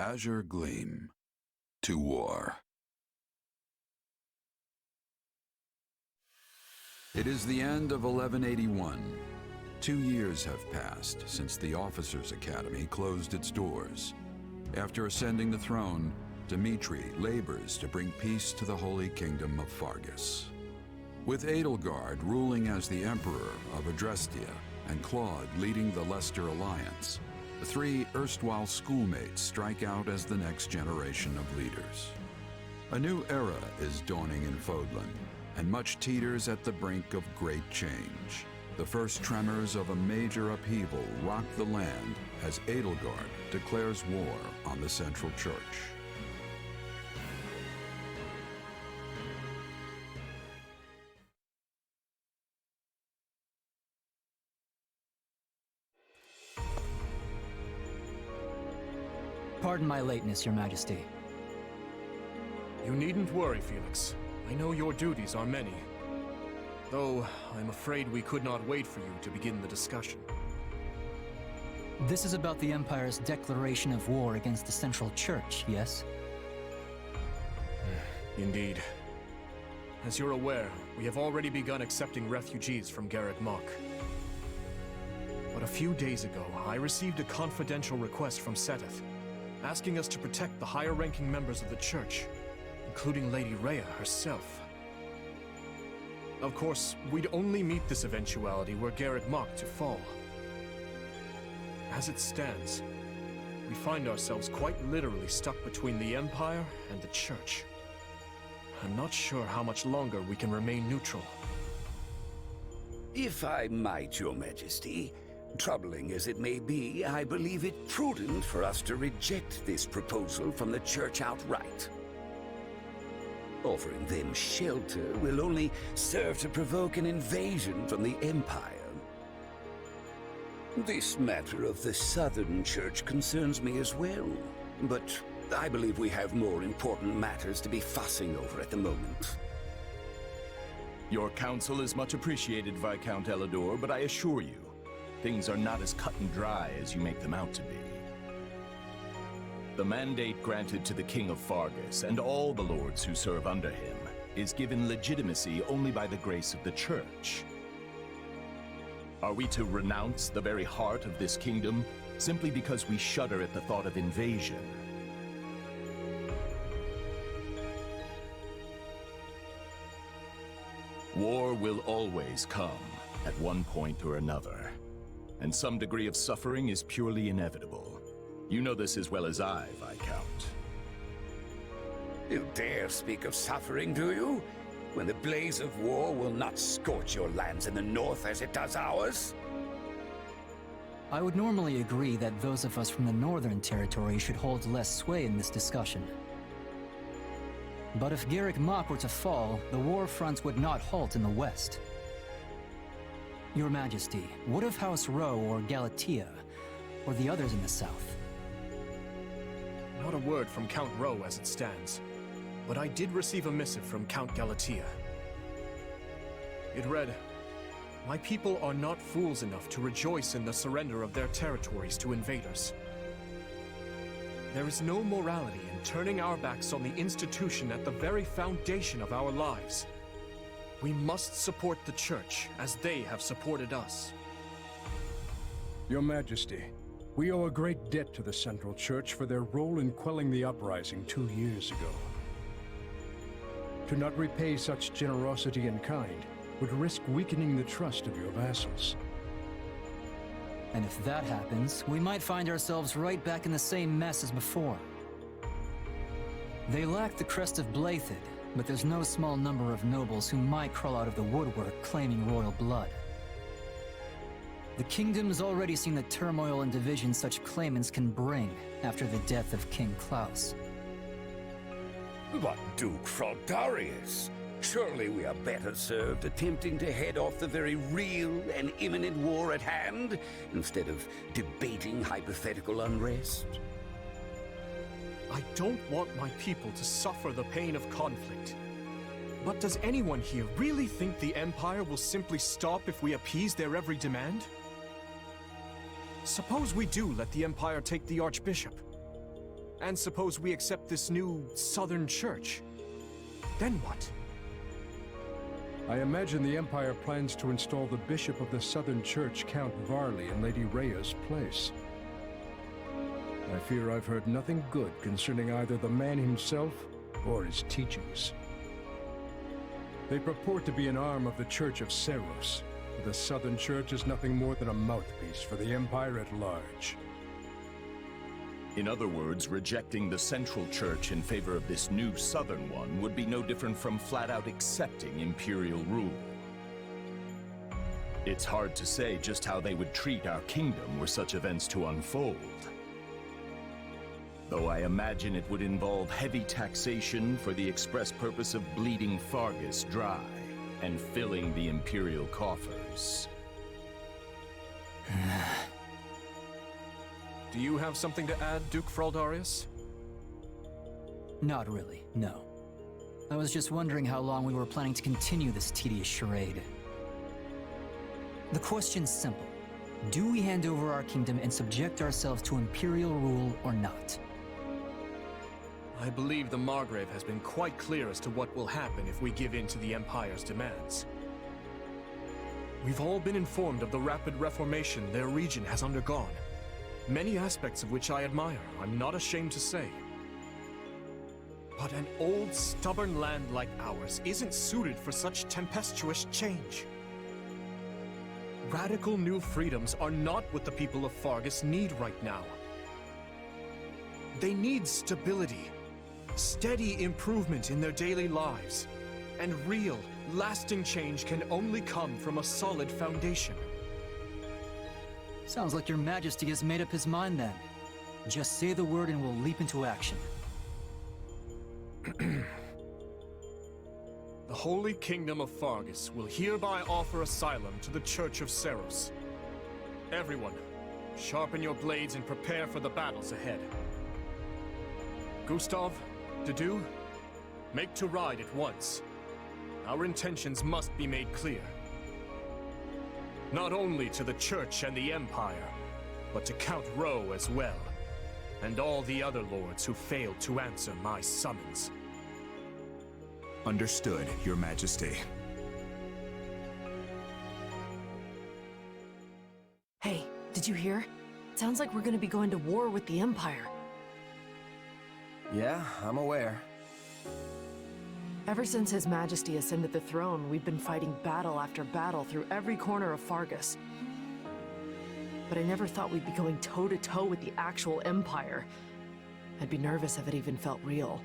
azure gleam, to war. It is the end of 1181. 2 years have passed since the Officers' Academy closed its doors. After ascending the throne, Dmitri labors to bring peace to the Holy Kingdom of Fargus. With Edelgard ruling as the Emperor of Adrestia and Claude leading the Leicester Alliance, the three erstwhile schoolmates strike out as the next generation of leaders. A new era is dawning in Fodlan, and much teeters at the brink of great change. The first tremors of a major upheaval rock the land as Edelgard declares war on the Central Church. Pardon my lateness, Your Majesty. You needn't worry, Felix. I know your duties are many. Though, I'm afraid we could not wait for you to begin the discussion. This is about the Empire's declaration of war against the Central Church, yes? Indeed. As you're aware, we have already begun accepting refugees from Garreg Mach. But a few days ago, I received a confidential request from Seteth, asking us to protect the higher-ranking members of the Church, including Lady Rhea herself. Of course, we'd only meet this eventuality were Garreg Mach to fall. As it stands, we find ourselves quite literally stuck between the Empire and the Church. I'm not sure how much longer we can remain neutral. If I might, Your Majesty, troubling as it may be, I believe it prudent for us to reject this proposal from the Church outright. Offering them shelter will only serve to provoke an invasion from the Empire. This matter of the Southern Church concerns me as well, but I believe we have more important matters to be fussing over at the moment. Your counsel is much appreciated, Viscount Elidor, but I assure you, things are not as cut and dry as you make them out to be. The mandate granted to the King of Fargus and all the lords who serve under him is given legitimacy only by the grace of the Church. Are we to renounce the very heart of this kingdom simply because we shudder at the thought of invasion? War will always come at one point or another, and some degree of suffering is purely inevitable. You know this as well as I, Viscount. You dare speak of suffering, do you? When the blaze of war will not scorch your lands in the north as it does ours? I would normally agree that those of us from the Northern Territory should hold less sway in this discussion. But if Garreg Mach were to fall, the war fronts would not halt in the west. Your Majesty, what of House Rowe or Galatea, or the others in the south? Not a word from Count Rowe as it stands, but I did receive a missive from Count Galatea. It read, "My people are not fools enough to rejoice in the surrender of their territories to invaders. There is no morality in turning our backs on the institution at the very foundation of our lives. We must support the Church as they have supported us." Your Majesty, we owe a great debt to the Central Church for their role in quelling the uprising 2 years ago. To not repay such generosity in kind would risk weakening the trust of your vassals. And if that happens, we might find ourselves right back in the same mess as before. They lack the crest of Blaiddyd, but there's no small number of nobles who might crawl out of the woodwork claiming royal blood. The kingdom's already seen the turmoil and division such claimants can bring after the death of King Klaus. But Duke Fraldarius, surely we are better served attempting to head off the very real and imminent war at hand, instead of debating hypothetical unrest. I don't want my people to suffer the pain of conflict. But does anyone here really think the Empire will simply stop if we appease their every demand? Suppose we do let the Empire take the Archbishop. And suppose we accept this new Southern Church. Then what? I imagine the Empire plans to install the Bishop of the Southern Church, Count Varley, in Lady Rhea's place. I fear I've heard nothing good concerning either the man himself or his teachings. They purport to be an arm of the Church of Seros. The Southern Church is nothing more than a mouthpiece for the Empire at large. In other words, rejecting the Central Church in favor of this new Southern one would be no different from flat-out accepting Imperial rule. It's hard to say just how they would treat our kingdom were such events to unfold. Though I imagine it would involve heavy taxation for the express purpose of bleeding Fargus dry and filling the Imperial coffers. Do you have something to add, Duke Fraldarius? Not really, no. I was just wondering how long we were planning to continue this tedious charade. The question's simple. Do we hand over our kingdom and subject ourselves to Imperial rule or not? I believe the Margrave has been quite clear as to what will happen if we give in to the Empire's demands. We've all been informed of the rapid reformation their region has undergone. Many aspects of which I admire, I'm not ashamed to say. But an old, stubborn land like ours isn't suited for such tempestuous change. Radical new freedoms are not what the people of Fargus need right now. They need stability, steady improvement in their daily lives, and real, lasting change can only come from a solid foundation. Sounds like your Majesty has made up his mind then. Just say the word and we'll leap into action. The Holy Kingdom of Fargus will hereby offer asylum to the Church of Seros. Everyone, sharpen your blades and prepare for the battles ahead. Gustav, Dedu, make to ride at once. Our intentions must be made clear. Not only to the Church and the Empire, but to Count Rowe as well, and all the other lords who failed to answer my summons. Understood, Your Majesty. Hey, did you hear? Sounds like we're gonna be going to war with the Empire. Yeah, I'm aware. Ever since His Majesty ascended the throne, we've been fighting battle after battle through every corner of Fargus. But I never thought we'd be going toe-to-toe with the actual Empire. I'd be nervous if it even felt real.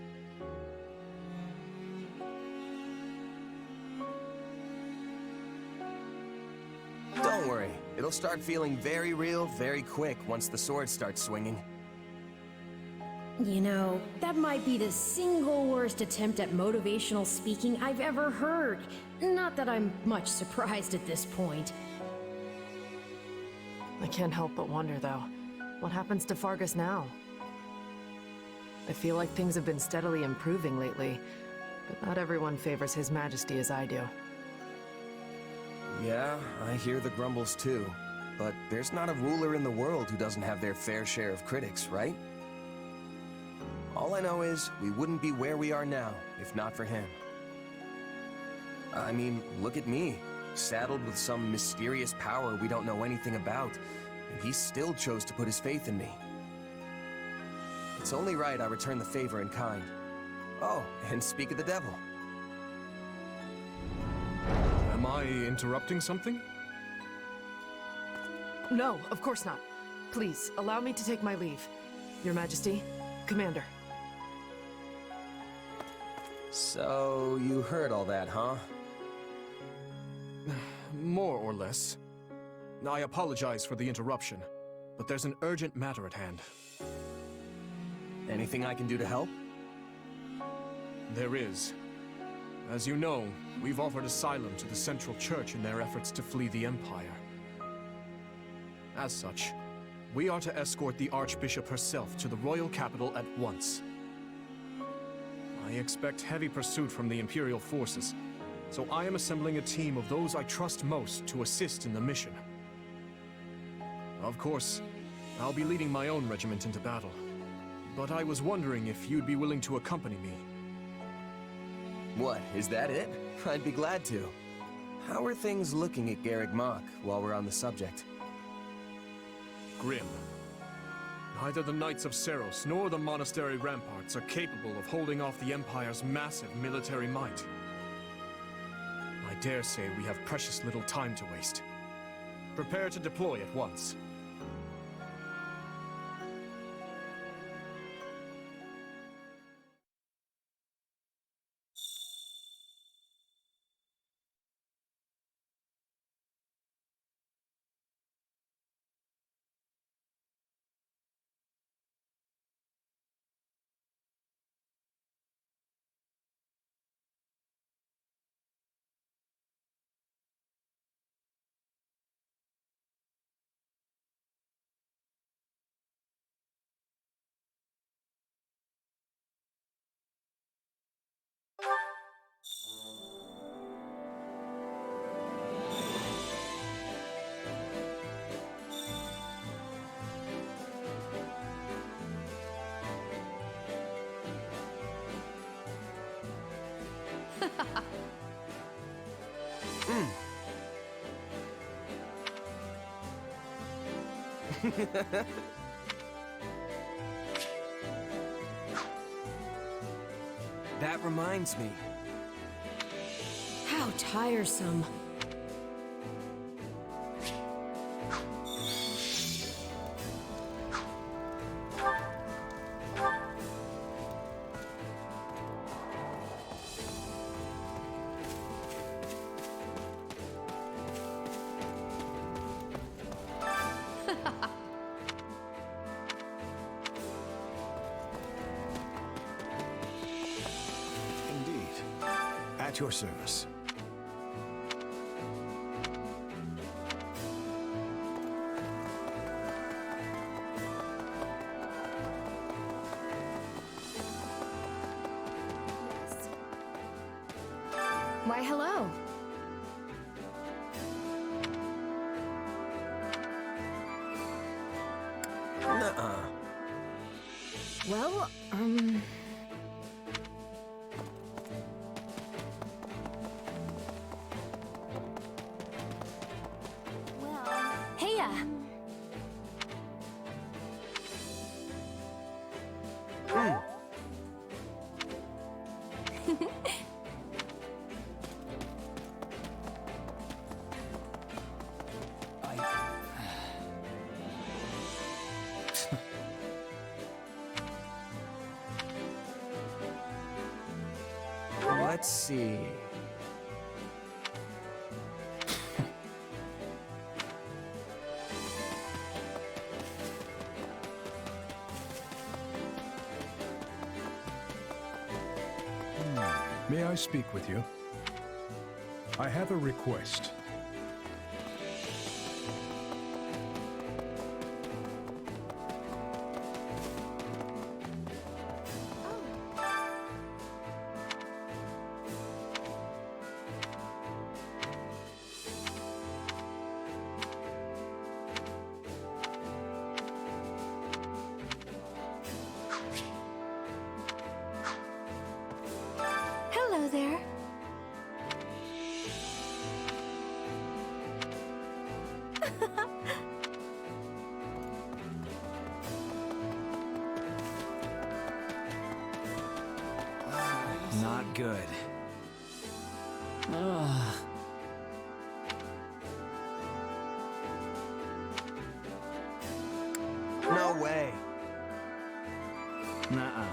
Don't worry, it'll start feeling very real very quick once the sword starts swinging. You know, that might be the single worst attempt at motivational speaking I've ever heard. Not that I'm much surprised at this point. I can't help but wonder, though. What happens to Fargus now? I feel like things have been steadily improving lately, but not everyone favors His Majesty as I do. Yeah, I hear the grumbles too. But there's not a ruler in the world who doesn't have their fair share of critics, right? All I know is, we wouldn't be where we are now, if not for him. I mean, look at me, saddled with some mysterious power we don't know anything about, and he still chose to put his faith in me. It's only right I return the favor in kind. Oh, and speak of the devil. Am I interrupting something? No, of course not. Please, allow me to take my leave. Your Majesty, Commander. So, you heard all that, huh? More or less. I apologize for the interruption, but there's an urgent matter at hand. Anything I can do to help? There is. As you know, we've offered asylum to the Central Church in their efforts to flee the Empire. As such, we are to escort the Archbishop herself to the royal capital at once. I expect heavy pursuit from the Imperial forces, so I am assembling a team of those I trust most to assist in the mission. Of course, I'll be leading my own regiment into battle. but I was wondering if you'd be willing to accompany me. What, is that it? I'd be glad to. How are things looking at Garreg Mach while we're on the subject? Grim. Neither the Knights of Seros nor the monastery ramparts are capable of holding off the Empire's massive military might. I dare say we have precious little time to waste. Prepare to deploy at once. That reminds me. How tiresome. Indeed. At your service. Why, hello. Nuh-uh. Well, Heya! Let's see. May I speak with you? I have a request. Hello there. Not good. Ugh. No way. Nuh-uh.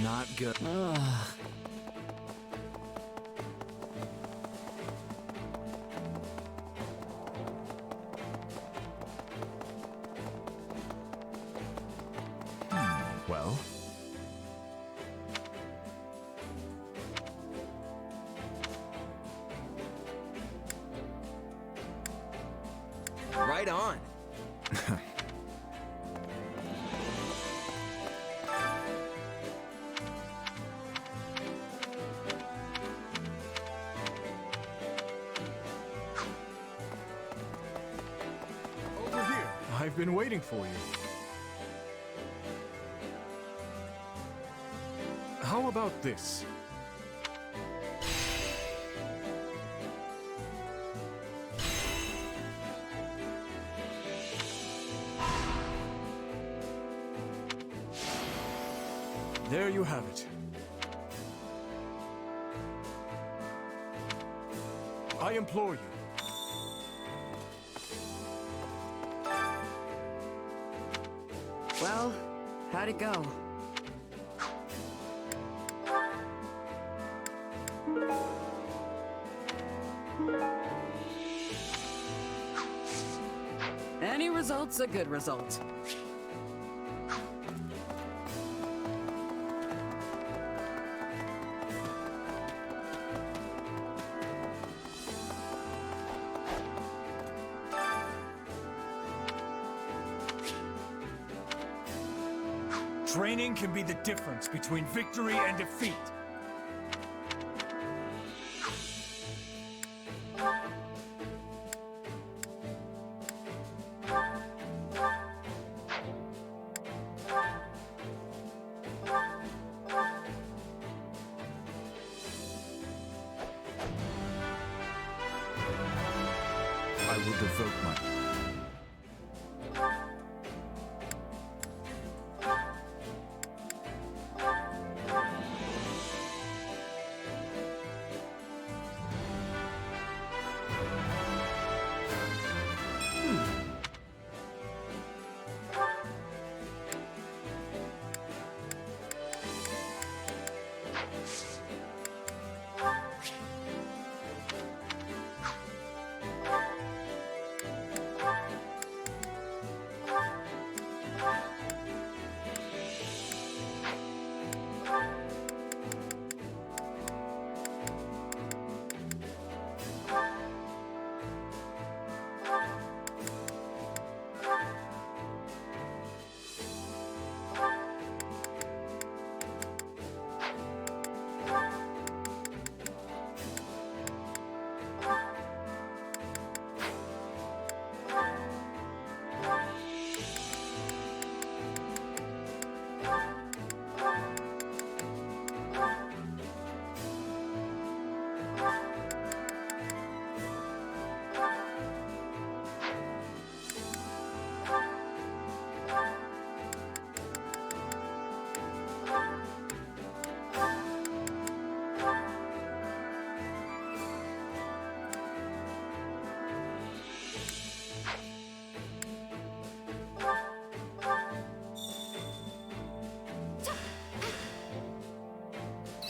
Not good. Ugh. Well? Right on. Over here. I've been waiting for you. How about this? There you have it. I implore you. Well, how'd it go? Any result's a good result. Training can be the difference between victory and defeat. I will devote my...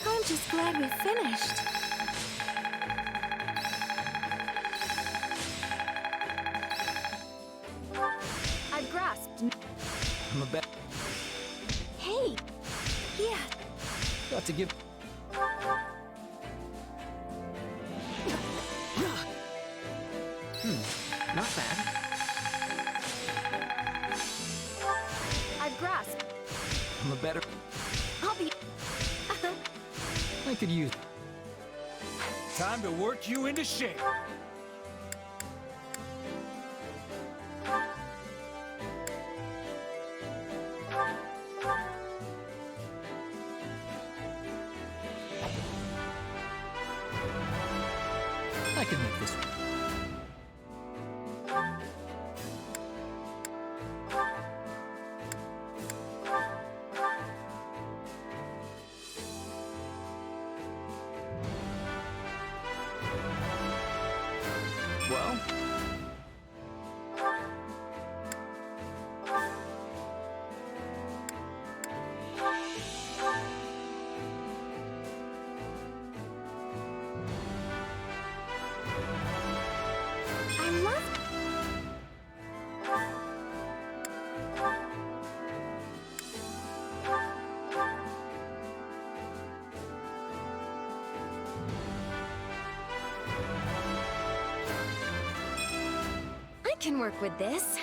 I'm just glad we finished. I've grasped. I'm a bet. Hey! Yeah, Got to give. Not bad. I've grasped. I'm a better. I'll be... I could use. Time to work you into shape. I can make this one. Well, I love... I can work with this.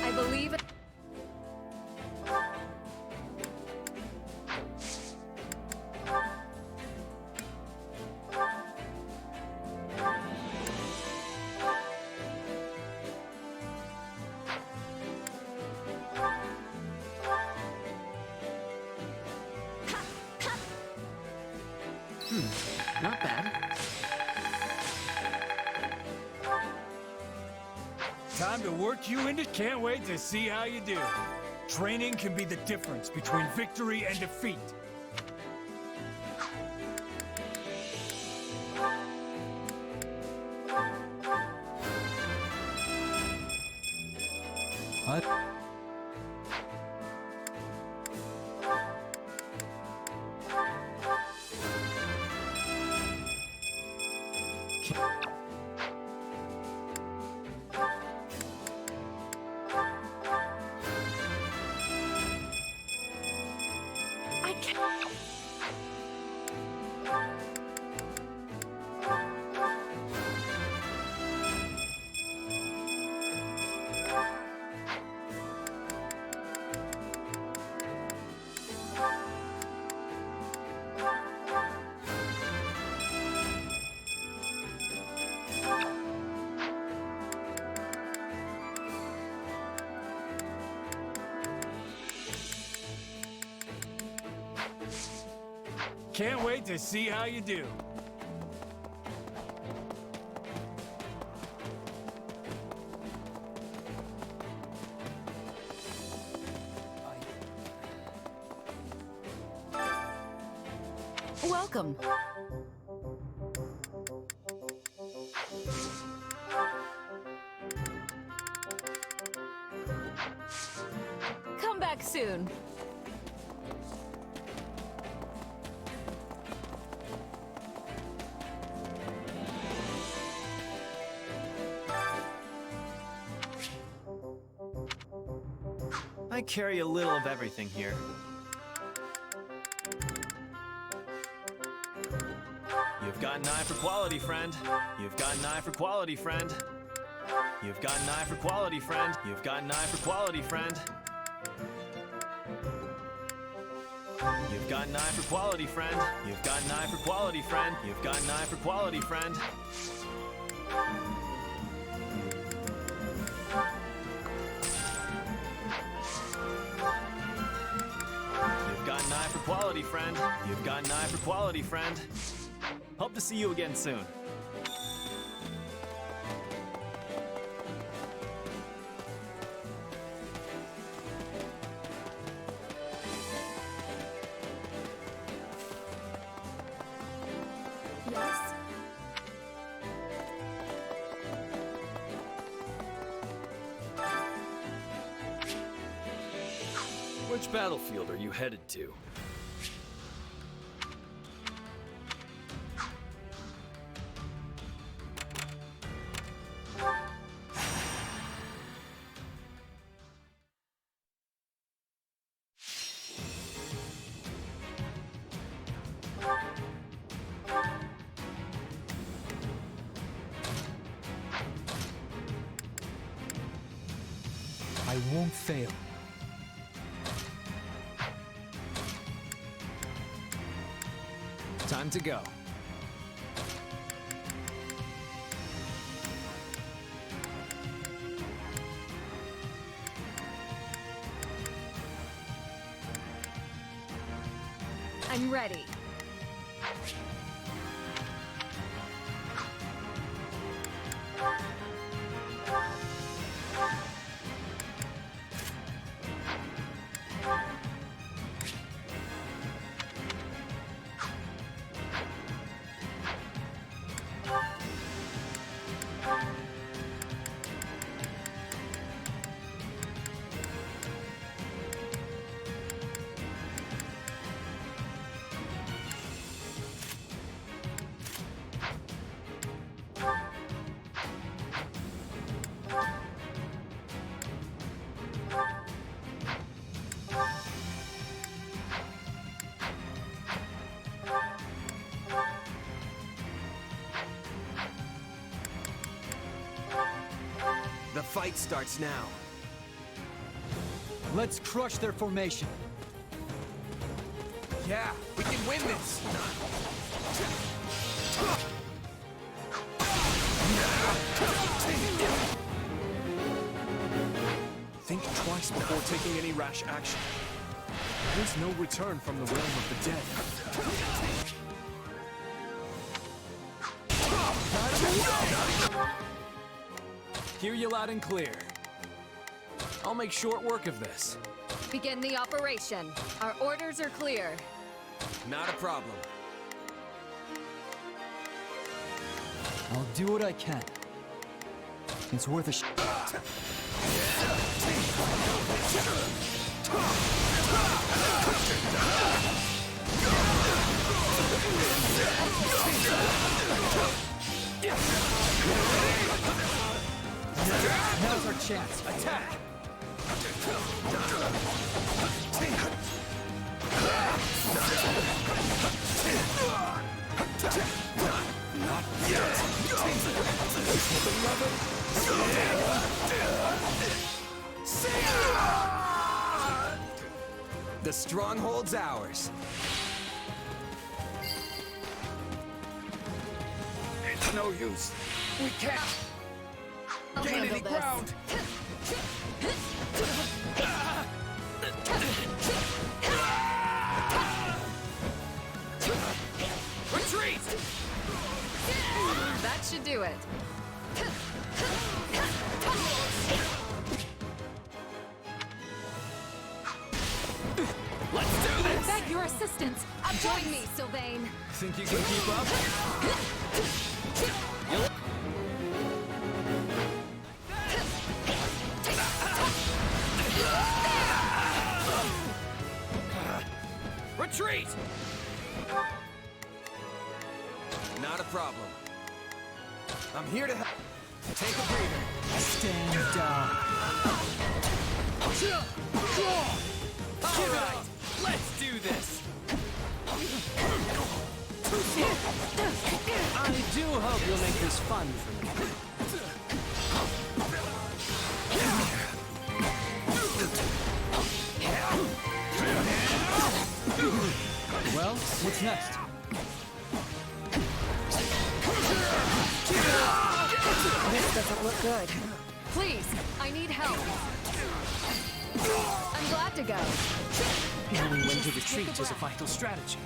I believe it. Not bad. Time to work you into. Can't wait to see how you do. Training can be the difference between victory and defeat. I can't. Can't wait to see how you do. Welcome. Come back soon. I carry a little of everything here. You've got an eye for quality, friend. You've got an eye for quality, friend. You've got an eye for quality, friend. You've got an eye for quality, friend. You've got an eye for quality, friend. You've got an eye for quality, friend. You've got an eye for quality, friend. You've got an eye for quality, friend. You've got an eye for quality, friend. Hope to see you again soon. Yes? Which battlefield are you headed to? I won't fail. Time to go. I'm ready. The fight starts now. Let's crush their formation. Yeah, we can win this! Think twice before taking any rash action. There's no return from the realm of the dead. Hear you loud and clear. I'll make short work of this. Begin the operation. Our orders are clear. Not a problem. I'll do what I can. It's worth a Now's our chance. Attack! Not yet! The stronghold's ours. It's no use. We can't I'll gain handle any this. ground. Retreat! That should do it. Let's do this! Beg your assistance. Join me, Sylvain. Think you can keep up? Retreat! Not a problem. I'm here to help. Take a breather. stand down. All right, let's do this. I do hope you'll make this fun for me. Well, what's next? This doesn't look good. Please, I need help. I'm glad to go. Knowing when to retreat is a vital strategy.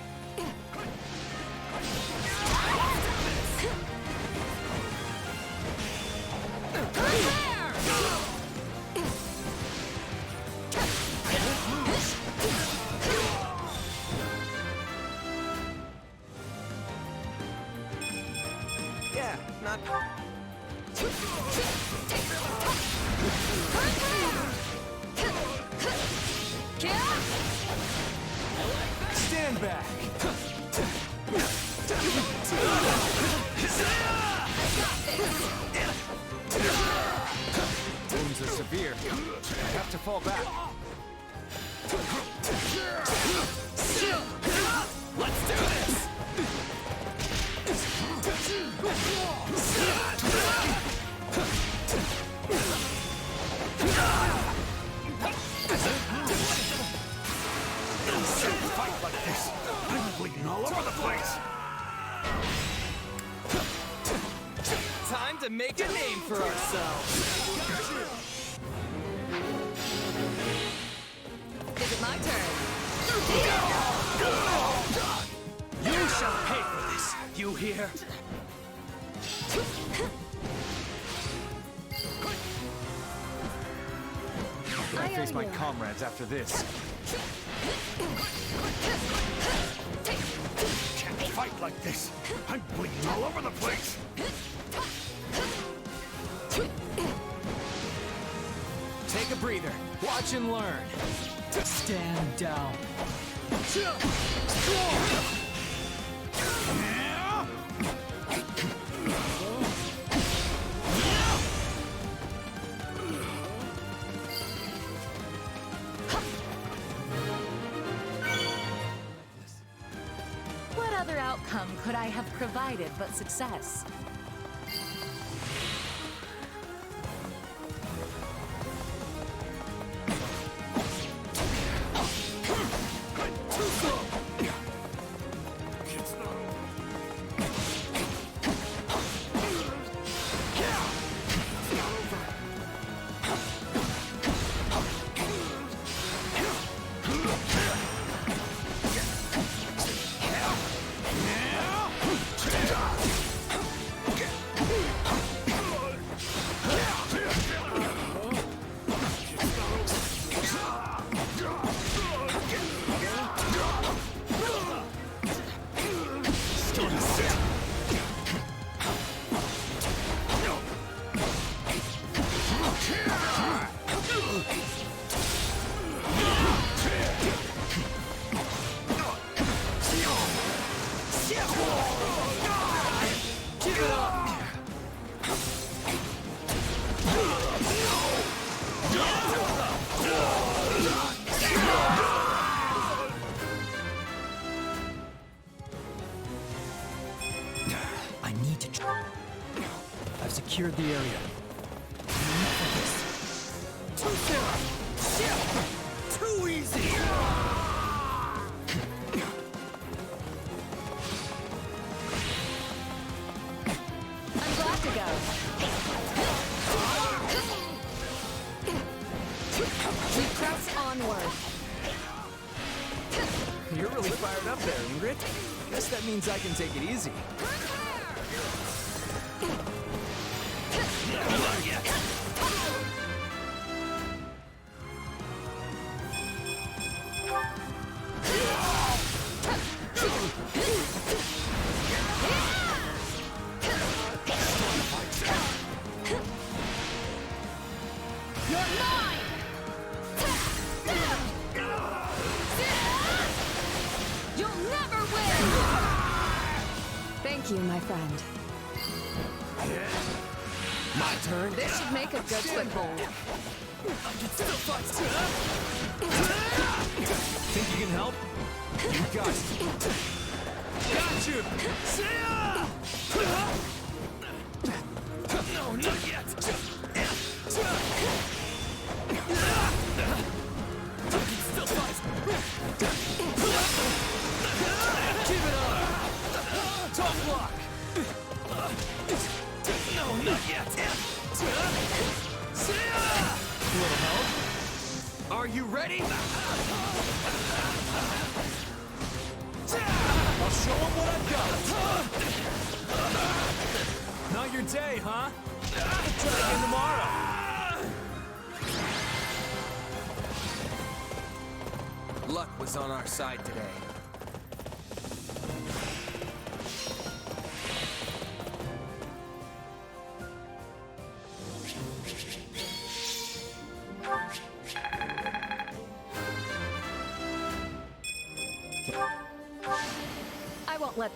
Yeah, not... Stand back! Wounds are severe. I have to fall back. Let's do this! Fight like this. I'm bleeding all over the place. Time to make a name for ourselves. Is it my turn? You shall pay for this. You hear? I face my comrades after this. Can't fight like this. I'm bleeding all over the place. Take a breather. Watch and learn. Stand down. What other outcome could I have provided but success? really fired up there, Ingrid. Guess that means I can take it easy. Thank you, my friend. My turn. This should make a good foothold. Think you can help? You got it. Got you! No, not yet! Still fight! Keep it up! Top block! No, not yet! Little help? Are you ready? I'll show them what I've got! Not your day, huh? Try again tomorrow! Luck was on our side today. I won't let...